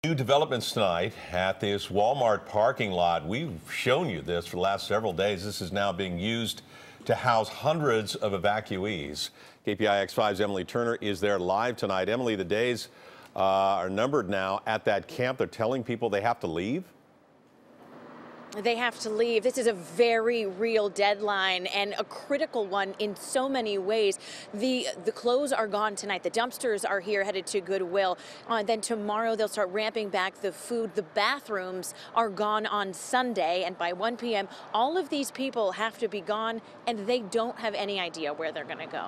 New developments tonight at this Walmart parking lot. We've shown you this for the last several days. This is now being used to house hundreds of evacuees. KPIX 5's Emily Turner is there live tonight. Emily, the days are numbered now at that camp. They're telling people they have to leave. They have to leave. This is a very real deadline and a critical one in so many ways. The clothes are gone tonight. The dumpsters are here headed to Goodwill. Then tomorrow they'll start ramping back the food. The bathrooms are gone on Sunday, and by 1 p.m. all of these people have to be gone, and they don't have any idea where they're going to go.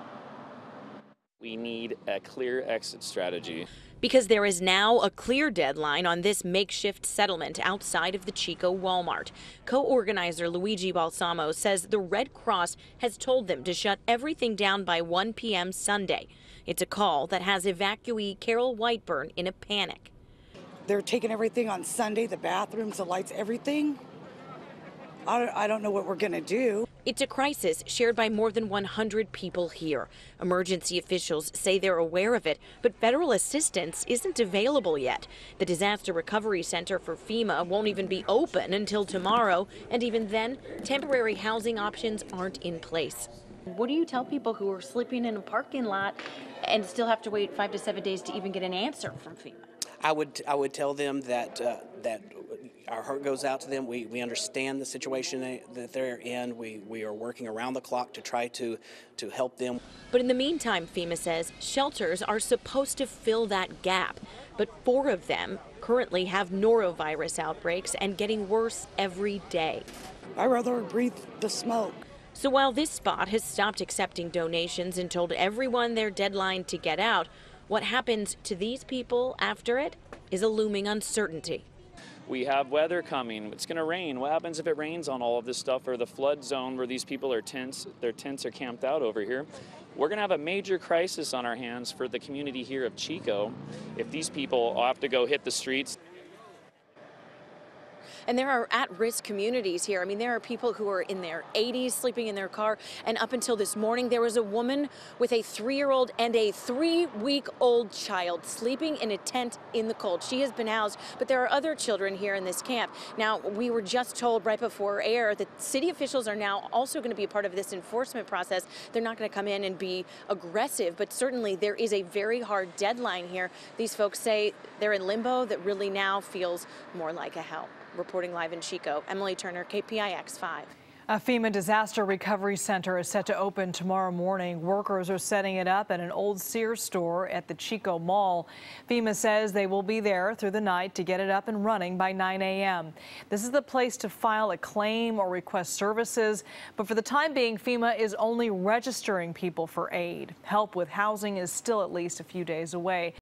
We need a clear exit strategy. Because there is now a clear deadline on this makeshift settlement outside of the Chico Walmart. Co-organizer Luigi Balsamo says the Red Cross has told them to shut everything down by 1 p.m. Sunday. It's a call that has evacuee Carol Whiteburn in a panic. They're taking everything on Sunday, the bathrooms, the lights, everything. I don't know what we're going to do. It's a crisis shared by more than 100 people here. Emergency officials say they're aware of it, but federal assistance isn't available yet. The Disaster Recovery Center for FEMA won't even be open until tomorrow, and even then, temporary housing options aren't in place. What do you tell people who are sleeping in a parking lot and still have to wait 5 to 7 days to even get an answer from FEMA? I would tell them that our heart goes out to them. We understand the situation that they're in. We are working around the clock to try to help them. But in the meantime, FEMA says shelters are supposed to fill that gap. But 4 of them currently have norovirus outbreaks and getting worse every day. I'd rather breathe the smoke. So while this spot has stopped accepting donations and told everyone their deadline to get out, what happens to these people after it is a looming uncertainty. We have weather coming. It's going to rain. What happens if it rains on all of this stuff, or the flood zone where these people are their tents are camped out over here? We're going to have a major crisis on our hands for the community here of Chico if these people all have to go hit the streets. And there are at-risk communities here. I mean, there are people who are in their 80s sleeping in their car. And up until this morning, there was a woman with a 3-year-old and a 3-week-old child sleeping in a tent in the cold. She has been housed, but there are other children here in this camp. Now, we were just told right before air that city officials are now also going to be a part of this enforcement process. They're not going to come in and be aggressive, but certainly there is a very hard deadline here. These folks say they're in limbo that really now feels more like a hell. Reporting live in Chico, Emily Turner, KPIX 5. A FEMA Disaster Recovery Center is set to open tomorrow morning. Workers are setting it up at an old Sears store at the Chico Mall. FEMA says they will be there through the night to get it up and running by 9 a.m. This is the place to file a claim or request services. But for the time being, FEMA is only registering people for aid. Help with housing is still at least a few days away.